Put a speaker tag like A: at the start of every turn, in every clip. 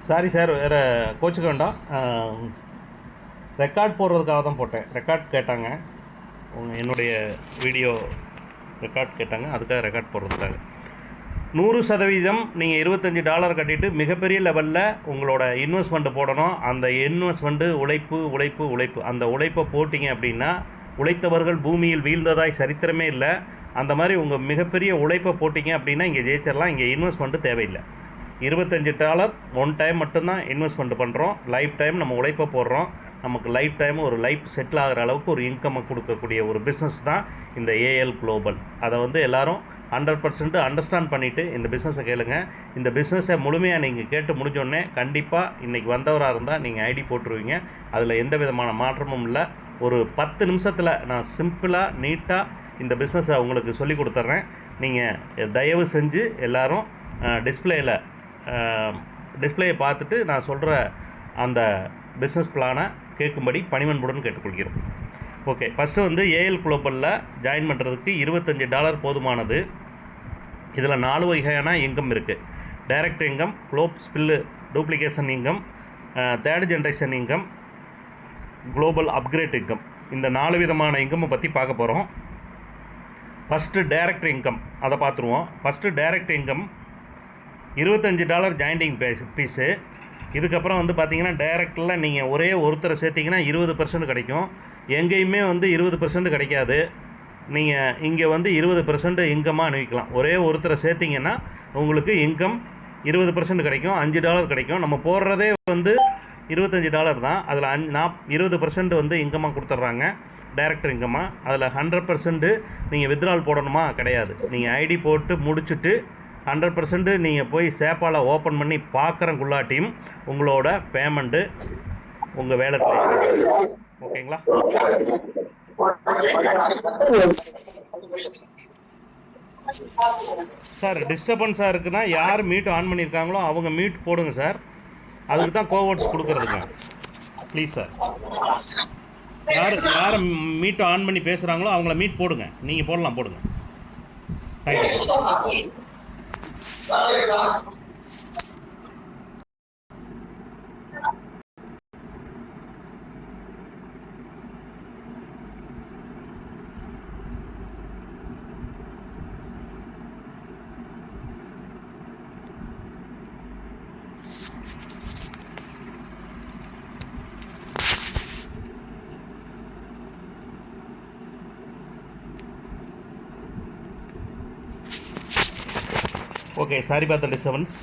A: Sorry sir, வேறு கோச்சுக்க வேண்டாம். Record போடுறதுக்காக தான் போட்டேன். ரெக்கார்ட் கேட்டாங்க, என்னுடைய வீடியோ ரெக்கார்ட் கேட்டாங்க, அதுக்காக ரெக்கார்ட் போடுறதுக்காக. 100% நீங்கள் $25 கட்டிட்டு மிகப்பெரிய லெவலில் உங்களோட இன்வெஸ்ட்மெண்ட்டு போடணும். அந்த இன்வெஸ்ட்மெண்ட்டு உழைப்பு அந்த உழைப்பை போட்டிங்க அப்படின்னா, உழைத்தவர்கள் பூமியில் வீழ்ந்ததாய் சரித்திரமே இல்லை. அந்த மாதிரி உங்கள் மிகப்பெரிய உழைப்பை போட்டிங்க அப்படின்னா இங்கே ஜெயிச்சிடலாம். இங்கே இன்வெஸ்ட்மெண்ட்டு தேவையில்லை. $25 ஒன் டைம் மட்டும்தான் இன்வெஸ்ட்மெண்ட் பண்ணுறோம். லைஃப் டைம் நம்ம உழைப்பை போடுறோம். நமக்கு லைஃப் டைம் ஒரு லைஃப் செட்டில் ஆகிற அளவுக்கு ஒரு இன்கம்மை கொடுக்கக்கூடிய ஒரு பிஸ்னஸ் தான் இந்த ஏஎல் குளோபல். அதை வந்து எல்லோரும் 100% அண்டர்ஸ்டாண்ட் பண்ணிவிட்டு இந்த பிஸ்னஸை கேளுங்க. இந்த பிஸ்னஸை முழுமையாக நீங்கள் கேட்டு முடிஞ்சோடனே கண்டிப்பாக இன்றைக்கி வந்தவராக இருந்தால் நீங்கள் ஐடி போட்டுருவீங்க. அதில் எந்த விதமான மாற்றமும் இல்லை. ஒரு 10 நிமிஷத்தில் நான் சிம்பிளாக நீட்டாக இந்த பிஸ்னஸை உங்களுக்கு சொல்லி கொடுத்துட்றேன். நீங்கள் தயவு செஞ்சு எல்லோரும் டிஸ்பிளேயை பார்த்துட்டு நான் சொல்கிற அந்த பிஸ்னஸ் பிளானை கேட்கும்படி பணிவன்புடன் கேட்டுக்கொள்கிறோம். ஓகே, ஃபஸ்ட்டு வந்து ஏஎல் குளோபலில் ஜாயின் பண்ணுறதுக்கு $25 போதுமானது. இதில் 4 வகையான இன்கம் இருக்குது. Direct income, globe spill duplication income, third generation income, global upgrade income. இந்த 4 விதமான இன்கம்மை பற்றி பார்க்க போகிறோம். ஃபஸ்ட்டு டைரக்ட் இன்கம், அதை பார்த்துருவோம். First direct income $25 jointing fees. இதுக்கப்புறம் வந்து பார்த்திங்கன்னா டைரக்டில் நீங்கள் ஒரே ஒருத்தரை சேர்த்திங்கன்னா 20% கிடைக்கும். எங்கேயுமே வந்து 20% கிடைக்காது. நீங்கள் இங்கே வந்து 20% இன்கமாக அனுப்பிக்கலாம். ஒரே ஒருத்தரை சேர்த்திங்கன்னா உங்களுக்கு இன்கம் 20% கிடைக்கும், $5 கிடைக்கும். நம்ம போடுறதே வந்து $25 தான். அதில் 20% வந்து இன்கமாக கொடுத்துட்றாங்க, டைரக்டர் இன்கமாக. அதில் 100% நீங்கள் வித்ட்ரால் போடணுமா? கிடையாது. நீங்கள் ஐடி போட்டு முடிச்சுட்டு 100% நீங்கள் போய் சேப்பால் ஓப்பன் பண்ணி பார்க்குறக்குள்ளாட்டியும் உங்களோட பேமெண்ட்டு உங்கள் வேலை. ஓகேங்களா சார்? டிஸ்டர்பன்ஸாக இருக்குன்னா யார் மீட் ஆன் பண்ணியிருக்காங்களோ அவங்க மீட் போடுங்க சார். அதுக்கு தான் கோவர்ட்ஸ் கொடுக்குறதுங்க. ப்ளீஸ் சார், யார் மீட் ஆன் பண்ணி பேசுகிறாங்களோ அவங்கள மீட் போடுங்க. நீங்கள் போடுங்க. தேங்க்யூ. ஓகே, சாரி பார்த்த டிஸ்டர்பன்ஸ்.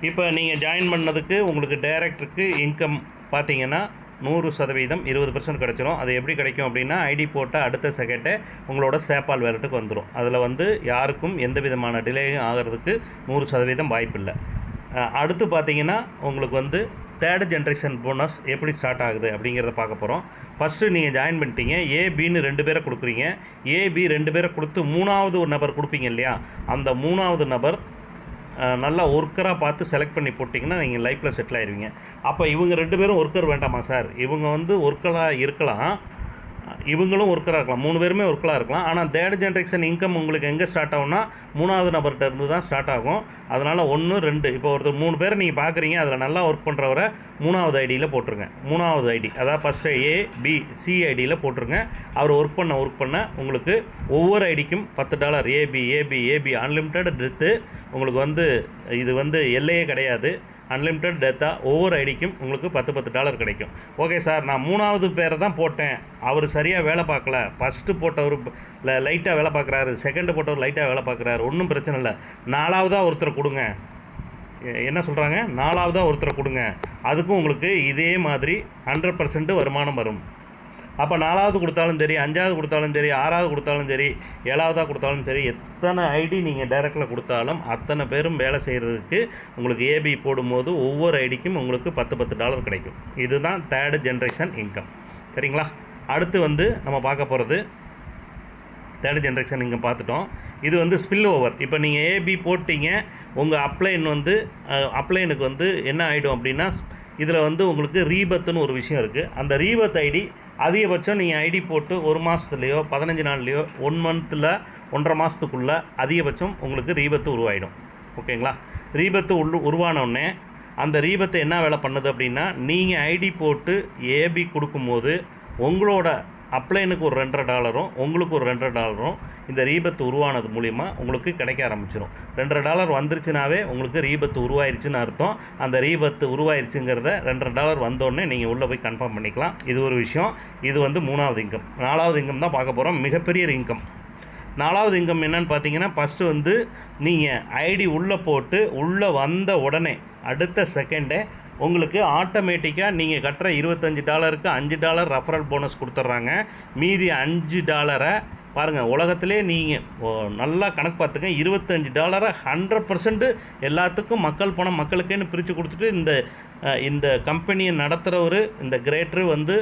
A: இப்போ நீங்கள் ஜாயின் பண்ணதுக்கு உங்களுக்கு டைரக்டருக்கு இன்கம் பார்த்தீங்கன்னா 100% 20% கிடச்சிரும். அது எப்படி கிடைக்கும் அப்படின்னா, ஐடி போட்டால் அடுத்த செகண்டே உங்களோட சேப்பால் வேலட்டுக்கு வந்துடும். அதில் வந்து யாருக்கும் எந்த விதமான டிலேயும் ஆகிறதுக்கு 100% வாய்ப்பு இல்லை. அடுத்து பார்த்தீங்கன்னா உங்களுக்கு வந்து தேர்ட் ஜென்ரேஷன் போனஸ் எப்படி ஸ்டார்ட் ஆகுது அப்படிங்கிறத பார்க்க போகிறோம். ஃபஸ்ட்டு நீங்கள் ஜாயின் பண்ணிட்டீங்க, ஏபின்னு 2 பேரை கொடுக்குறீங்க. ஏபி 2 பேரை கொடுத்து 3வது ஒரு நபர் கொடுப்பீங்க இல்லையா? அந்த 3வது நபர் நல்லா ஒர்க்கராக பார்த்து செலக்ட் பண்ணி போட்டிங்கன்னா நீங்கள் லைஃப்பில் செட்டில் ஆயிடுவீங்க. அப்போ இவங்க 2 பேரும் ஒர்க்கர் வேண்டாமா சார்? இவங்க வந்து ஒர்க்கராக இருக்கலாம், இவங்களும் ஒர்க்கராக இருக்கலாம், 3 பேருமே ஒர்க்கராக இருக்கலாம். ஆனால் தேர்ட் ஜென்ரேஷன் இன்கம் உங்களுக்கு எங்கே ஸ்டார்ட் ஆகும்னா 3வது நபர்கிட்ட இருந்து தான் ஸ்டார்ட் ஆகும். அதனால் 1, 2 இப்போ ஒருத்தர் 3 பேர் நீங்கள் பார்க்குறீங்க, அதில் நல்லா ஒர்க் பண்ணுறவரை 3வது ஐடியில் போட்டுருங்க. 3வது ஐடி, அதாவது ஃபஸ்ட்டு ABC ஐடியில் போட்டுருங்க. அவர் ஒர்க் பண்ண உங்களுக்கு ஒவ்வொரு ஐடிக்கும் $10 ஏபி அன்லிமிட்டட் டெத்து. உங்களுக்கு வந்து இது வந்து எல்லையே கிடையாது, அன்லிமிட்டட் டேட்டா. ஒவ்வொரு ஐடிக்கும் உங்களுக்கு $10 கிடைக்கும். ஓகே சார், நான் 3வது பேரை தான் போட்டேன், அவர் சரியாக வேலை பார்க்கல. ஃபஸ்ட்டு போட்டவர் லைட்டாக வேலை பார்க்குறாரு, செகண்டு போட்டவர் லைட்டாக வேலை பார்க்குறாரு, ஒன்றும் பிரச்சனை இல்லை. 4வதாக ஒருத்தரை கொடுங்க. என்ன சொல்கிறாங்க? 4வதாக ஒருத்தரை கொடுங்க. அதுக்கும் உங்களுக்கு இதே மாதிரி 100% வருமானம் வரும். அப்போ 4வது கொடுத்தாலும் சரி, 5வது கொடுத்தாலும் சரி, 6வது கொடுத்தாலும் சரி, 7வதாக கொடுத்தாலும் சரி, எத்தனை ஐடி நீங்கள் டைரக்டில் கொடுத்தாலும் அத்தனை பேரும் வேலை செய்கிறதுக்கு உங்களுக்கு ஏபி போடும்போது ஒவ்வொரு ஐடிக்கும் உங்களுக்கு $10 கிடைக்கும். இதுதான் தேர்ட் ஜென்ரேஷன் இன்கம். சரிங்களா? அடுத்து வந்து நம்ம பார்க்க போகிறது தேர்ட் ஜென்ரேஷன் இன்கம் பார்த்துட்டோம். இது வந்து ஸ்பில் ஓவர். இப்போ நீங்கள் ஏபி போட்டிங்க, உங்கள் அப்ளைனுக்கு வந்து என்ன ஆகிடும் அப்படின்னா, இதில் வந்து உங்களுக்கு ரீபத்துன்னு ஒரு விஷயம் இருக்குது. அந்த ரீபத் ஐடி அதிகபட்சம் நீங்கள் ஐடி போட்டு 1 மாதத்துலையோ 15 நாள்லையோ 1 மந்த்தில் 1.5 மாதத்துக்குள்ளே அதிகபட்சம் உங்களுக்கு ரீபத்து உருவாயிடும். ஓகேங்களா? ரீபத்து உருவானோடனே அந்த ரீபத்து என்ன வேலை பண்ணுது அப்படின்னா, நீங்கள் ஐடி போட்டு ஏபி கொடுக்கும்போது உங்களோட அப்ளைனுக்கு ஒரு $2.50 உங்களுக்கு ஒரு $2.50 இந்த ரீபத்து உருவானது மூலிமா உங்களுக்கு கிடைக்க ஆரம்பிச்சிடும். $2.50 வந்துருச்சுனாவே உங்களுக்கு ரீபத்து உருவாயிருச்சுன்னு அர்த்தம். அந்த ரீபத்து உருவாயிருச்சுங்கிறத $2.50 வந்தோடனே நீங்கள் உள்ளே போய் கன்ஃபார்ம் பண்ணிக்கலாம். இது ஒரு விஷயம். இது வந்து 3வது இன்கம். 4வது இன்கம் தான் பார்க்க போகிறோம். மிகப்பெரிய இன்கம். 4வது இன்கம் என்னன்னு பார்த்தீங்கன்னா, ஃபஸ்ட்டு வந்து நீங்கள் ஐடி உள்ளே போட்டு உள்ளே வந்த உடனே அடுத்த செகண்டே உங்களுக்கு ஆட்டோமேட்டிக்காக நீங்கள் கட்டுற $25க்கு $5 ரெஃபரல் போனஸ் கொடுத்துட்றாங்க. மீதி $5 பாருங்கள், உலகத்திலே நீங்கள் நல்லா கணக்கு பார்த்துங்க. $25 100% எல்லாத்துக்கும் மக்கள் பணம் மக்களுக்கேன்னு பிரித்து கொடுத்துட்டு இந்த கம்பெனியை நடத்துகிறவர் இந்த கிரேட்டரு வந்து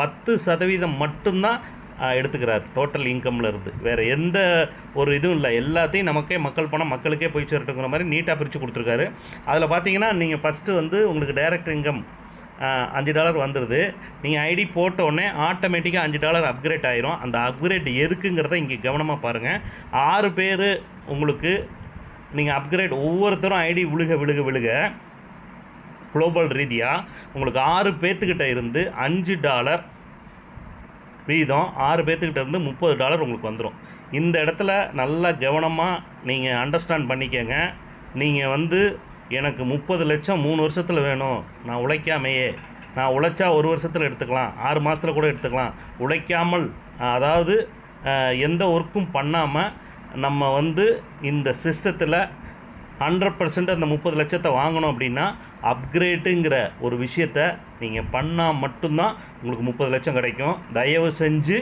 A: 10% மட்டும்தான் எடுத்துக்கிறார் டோட்டல் இன்கம்மில் இருந்து. வேறு எந்த ஒரு இதுவும் இல்லை. எல்லாத்தையும் நமக்கே மக்கள் பணம் மக்களுக்கே போய் சேரட்டுங்கிற மாதிரி நீட்டாக பிரித்து கொடுத்துருக்காரு. அதில் பார்த்தீங்கன்னா நீங்கள் ஃபஸ்ட்டு வந்து உங்களுக்கு டைரக்ட் இன்கம் $5 வந்துடுது. நீங்கள் ஐடி போட்டோடனே ஆட்டோமேட்டிக்காக $5 அப்கிரேட் ஆயிரும். அந்த அப்கிரேட் எதுக்குங்கிறத இங்கே கவனமாக பாருங்கள். 6 பேர் உங்களுக்கு நீங்கள் அப்கிரேட் ஒவ்வொருத்தரும் ஐடி விழுக குளோபல் ரீதியாக உங்களுக்கு 6 பேர்த்துக்கிட்ட இருந்து $5 வீதம் 6 பேர்த்துக்கிட்ட இருந்து $30 உங்களுக்கு வந்துடும். இந்த இடத்துல நல்லா கவனமாக நீங்கள் அண்டர்ஸ்டாண்ட் பண்ணிக்கங்க. நீங்கள் வந்து எனக்கு 30 லட்சம் 3 வருஷத்தில் வேணும், நான் உழைக்காமையே, நான் உழைச்சா 1 வருஷத்தில் எடுத்துக்கலாம், 6 மாதத்தில் கூட எடுத்துக்கலாம், உழைக்காமல் அதாவது எந்த ஒர்க்கும் பண்ணாமல் நம்ம வந்து இந்த சிஸ்டத்தில் 100% அந்த 30 லட்சத்தை வாங்கணும் அப்படின்னா அப்கிரேட்டுங்கிற ஒரு விஷயத்தை நீங்கள் பண்ணால் மட்டும்தான் உங்களுக்கு 30 லட்சம் கிடைக்கும். தயவு செஞ்சு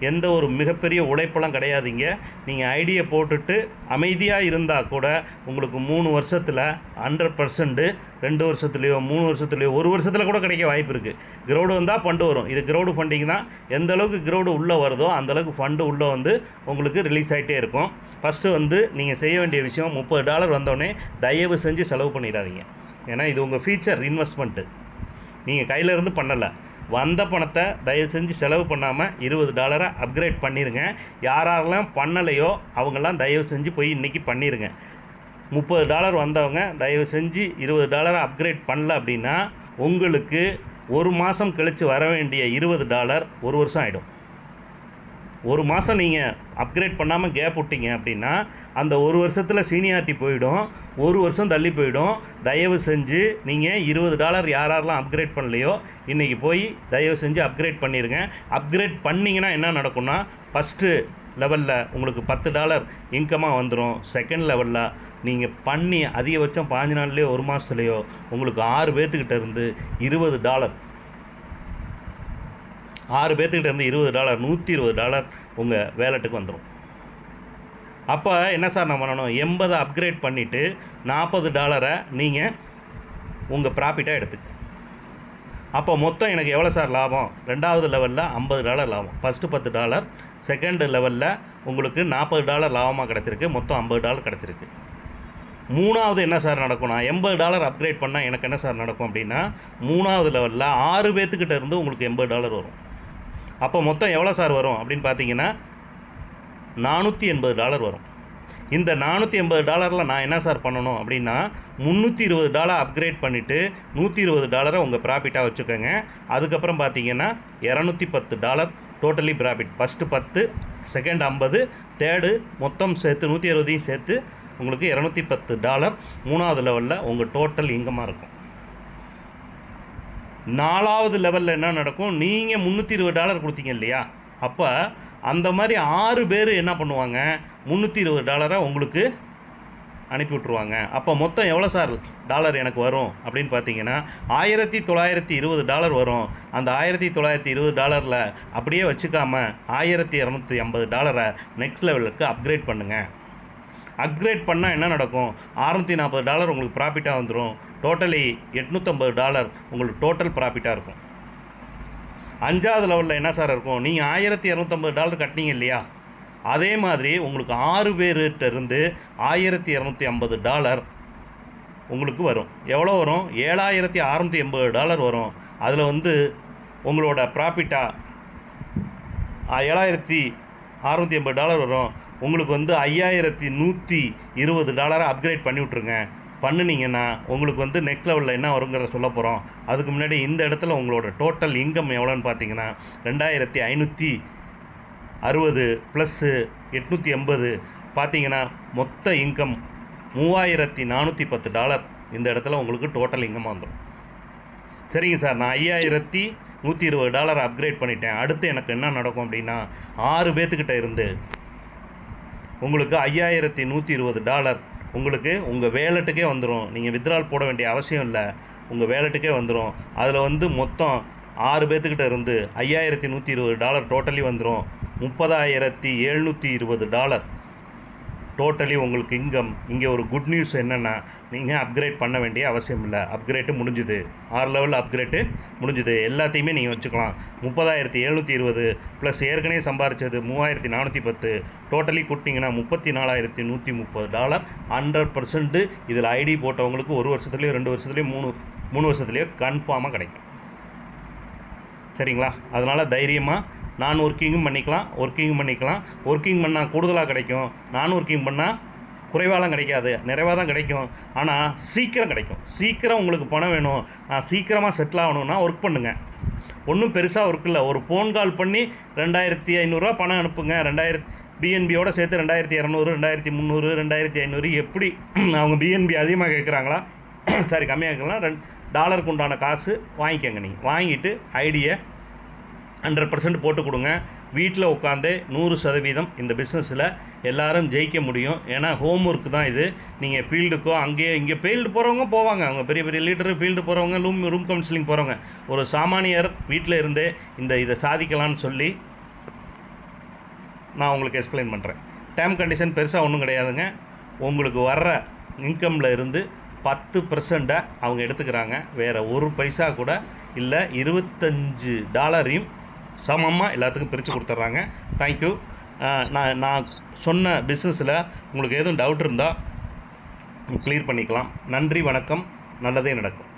A: எந்த ஒரு மிகப்பெரிய உழைப்பெல்லாம் கிடையாதுங்க. நீங்கள் ஐடியை போட்டுட்டு அமைதியாக இருந்தால் கூட உங்களுக்கு 3 வருஷத்தில் 100%, 2 வருஷத்துலையோ 3 வருஷத்துலையோ 1 வருஷத்தில் கூட கிடைக்க வாய்ப்பு இருக்குது. கிரௌடு வந்தால் ஃபண்டு வரும். இது கிரௌடு ஃபண்டிங் தான். எந்த அளவுக்கு கிரௌடு உள்ளே வருதோ அந்தளவுக்கு ஃபண்டு உள்ளே வந்து உங்களுக்கு ரிலீஸ் ஆகிட்டே இருக்கும். ஃபஸ்ட்டு வந்து நீங்கள் செய்ய வேண்டிய விஷயம், $30 வந்தோடனே தயவு செஞ்சு செலவு பண்ணிடாதீங்க. ஏன்னா இது உங்கள் ஃபியூச்சர் இன்வெஸ்ட்மெண்ட்டு. நீங்கள் கையிலேருந்து பண்ணலை. வந்த பணத்தை தயவு செஞ்சு செலவு பண்ணாமல் $20 அப்கிரேட் பண்ணிடுங்க. யாரெல்லாம் பண்ணலையோ அவங்கெல்லாம் தயவு செஞ்சு போய் இன்றைக்கி பண்ணிடுங்க. $30 வந்தவங்க தயவு செஞ்சு $20 அப்கிரேட் பண்ணல அப்படின்னா உங்களுக்கு 1 மாதம் கழித்து வர வேண்டிய $20 1 வருஷம் ஆகிடும். 1 மாதம் நீங்கள் அப்கிரேட் பண்ணாமல் கேப் விட்டீங்க அப்படின்னா அந்த 1 வருஷத்தில் சீனியாரிட்டி போயிடும், 1 வருஷம் தள்ளி போயிடும். தயவு செஞ்சு நீங்கள் $20 யாரெல்லாம் அப்கிரேட் பண்ணலையோ இன்றைக்கி போய் தயவு செஞ்சு அப்கிரேட் பண்ணிடுங்க. அப்கிரேட் பண்ணிங்கன்னா என்ன நடக்கும்னா, ஃபஸ்ட்டு லெவலில் உங்களுக்கு $10 இன்கமாக வந்துடும். செகண்ட் லெவலில் நீங்கள் பண்ணி அதிகபட்சம் 15 நாள்லேயோ 1 மாதத்துலையோ உங்களுக்கு 6 பேர்த்துக்கிட்ட இருந்து $20 6 பேர்த்துக்கிட்ட இருந்து $20 $120 உங்கள் வேலெட்டுக்கு வந்துடும். அப்போ என்ன சார் நான் பண்ணணும்? 80 அப்கிரேட் பண்ணிவிட்டு $40 நீங்கள் உங்கள் ப்ராஃபிட்டாக எடுத்துக்க. அப்போ மொத்தம் எனக்கு எவ்வளோ சார் லாபம்? 2வது லெவலில் $50 லாபம். ஃபஸ்ட்டு $10, செகண்ட் லெவலில் உங்களுக்கு $40 லாபமாக கிடச்சிருக்கு. மொத்தம் $50 கிடச்சிருக்கு. 3வது என்ன சார் நடக்கும்? நான் $80 அப்கிரேட் பண்ணால் எனக்கு என்ன சார் நடக்கும் அப்படின்னா, 3வது லெவலில் 6 பேர்த்துக்கிட்ட இருந்து உங்களுக்கு $80 வரும். அப்போ மொத்தம் எவ்வளோ சார் வரும் அப்படின்னு பார்த்தீங்கன்னா $480 வரும். இந்த $480 நான் என்ன சார் பண்ணணும் அப்படின்னா, $320 அப்கிரேட் பண்ணிவிட்டு $120 உங்கள் ப்ராஃபிட்டாக வச்சுக்கோங்க. அதுக்கப்புறம் பார்த்தீங்கன்னா $210 totally profit. First 10, second 50, third மொத்தம் சேர்த்து 160 சேர்த்து உங்களுக்கு $210 3வது லெவலில் உங்கள் டோட்டல் இன்கமாக இருக்கும். 4வது லெவலில் என்ன நடக்கும்? நீங்கள் $320 கொடுத்தீங்க இல்லையா? அப்போ அந்த மாதிரி 6 பேர் என்ன பண்ணுவாங்க? $320 உங்களுக்கு அனுப்பி விட்ருவாங்க. அப்போ மொத்தம் எவ்வளோ சார் டாலர் எனக்கு வரும் அப்படின்னு பார்த்தீங்கன்னா $1920 வரும். அந்த $1920 அப்படியே வச்சுக்காமல் $1250 நெக்ஸ்ட் லெவலுக்கு அப்கிரேட் பண்ணுங்கள். அப்கிரேட் பண்ணால் என்ன நடக்கும்? $640 உங்களுக்கு ப்ராஃபிட்டாக வந்துடும். டோட்டலி $850 உங்களுக்கு டோட்டல் ப்ராஃபிட்டாக இருக்கும். 5வது லெவலில் என்ன சார் இருக்கும்? நீங்கள் $1250 கட்டினீங்க இல்லையா? அதே மாதிரி உங்களுக்கு 6 பேர்கிட்ட இருந்து $1250 உங்களுக்கு வரும். எவ்வளோ வரும்? $7680 வரும். அதில் வந்து உங்களோட ப்ராஃபிட்டாக $7,680 வரும். உங்களுக்கு வந்து $5,120 அப்கிரேட் பண்ணி விட்ருங்க. பண்ணினீங்கன்னா உங்களுக்கு வந்து நெக்ஸ்ட் லெவலில் என்ன வருங்கிறத சொல்ல போகிறோம். அதுக்கு முன்னாடி இந்த இடத்துல உங்களோட டோட்டல் இன்கம் எவ்வளோன்னு பார்த்தீங்கன்னா 2,560 ப்ளஸ்ஸு 880 பார்த்தீங்கன்னா மொத்த இன்கம் $3,410. இந்த இடத்துல உங்களுக்கு டோட்டல் இன்கம் வந்துடும். சரிங்க சார், நான் $5,120 அப்கிரேட் பண்ணிட்டேன். அடுத்து எனக்கு என்ன நடக்கும் அப்படின்னா 6 பேர்த்துக்கிட்ட இருந்து உங்களுக்கு $5,120 உங்களுக்கு உங்கள் வேலெட்டுக்கே வந்துடும். நீங்கள் வித்ட்ரால் போட வேண்டிய அவசியம் இல்லை, உங்கள் வேலெட்டுக்கே வந்துடும். அதில் வந்து மொத்தம் 6 பேர்த்துக்கிட்ட இருந்து $5,120 டோட்டலி வந்துடும். $30,720 டோட்டலி உங்களுக்கு இன்கம். இங்கே ஒரு குட் நியூஸ் என்னென்னா, நீங்கள் அப்கிரேட் பண்ண வேண்டிய அவசியம் இல்லை. அப்கிரேட்டு முடிஞ்சுது. 6 லெவல் அப்கிரேட்டு முடிஞ்சுது. எல்லாத்தையுமே நீங்கள் வச்சுக்கலாம். 30,720 ப்ளஸ் ஏற்கனவே சம்பாரித்தது 3,410 டோட்டலி கூட்டிங்கன்னா $34,130. 100% இதில் ஐடி போட்டவங்களுக்கு 1 வருஷத்துலேயோ 2 வருஷத்துலேயோ 3 வருஷத்துலேயோ கன்ஃபார்மாக கிடைக்கும். சரிங்களா? அதனால் தைரியமாக நான் ஒர்க்கிங்கும் பண்ணிக்கலாம், ஒர்க்கிங் பண்ணால் கூடுதலாக கிடைக்கும். நான் ஒர்க்கிங் பண்ணால் குறைவாலாம் கிடைக்காது, நிறைவாக தான் கிடைக்கும். ஆனால் சீக்கிரம் கிடைக்கும். சீக்கிரம் உங்களுக்கு பணம் வேணும், நான் சீக்கிரமாக செட்டில் ஆகணுன்னா ஒர்க் பண்ணுங்கள். ஒன்றும் பெருசாக ஒர்க் இல்லை. ஒரு ஃபோன் கால் பண்ணி $2,500 பணம் அனுப்புங்க. பிஎன்பியோடு சேர்த்து 2,200, 2,300, 2,500 எப்படி அவங்க பிஎன்பி அதிகமாக கேட்குறாங்களா சாரி கம்மியாக கேட்கலாம், $1 உண்டான காசு வாங்கிக்கோங்க. நீங்கள் வாங்கிட்டு ஐடியை 100% போட்டு கொடுங்க. வீட்டில் உட்காந்து 100% இந்த பிஸ்னஸில் எல்லோரும் ஜெயிக்க முடியும். ஏன்னா ஹோம் ஒர்க் தான் இது. நீங்கள் ஃபீல்டுக்கோ இங்கே ஃபீல்டு போகிறவங்க போவாங்க, அவங்க பெரிய பெரிய லீடரு ஃபீல்டு போகிறவங்க, ரூம் கவுன்சிலிங் போகிறவங்க. ஒரு சாமானியர் வீட்டில் இருந்தே இதை சாதிக்கலான்னு சொல்லி நான் உங்களுக்கு எக்ஸ்பிளைன் பண்ணுறேன். டேர்ம் கண்டிஷன் பெருசாக ஒன்றும் கிடையாதுங்க. உங்களுக்கு வர்ற இன்கமில் இருந்து 10% அவங்க எடுத்துக்கிறாங்க. வேறு ஒரு பைசா கூட இல்லை. $25 சமமாக எல்லாத்துக்கும் பிரித்து கொடுத்துட்றாங்க. தேங்க்யூ. நான் சொன்ன பிஸ்னஸில் உங்களுக்கு எதுவும் டவுட் இருந்தால் கிளியர் பண்ணிக்கலாம். நன்றி, வணக்கம். நல்லதே நடக்கும்.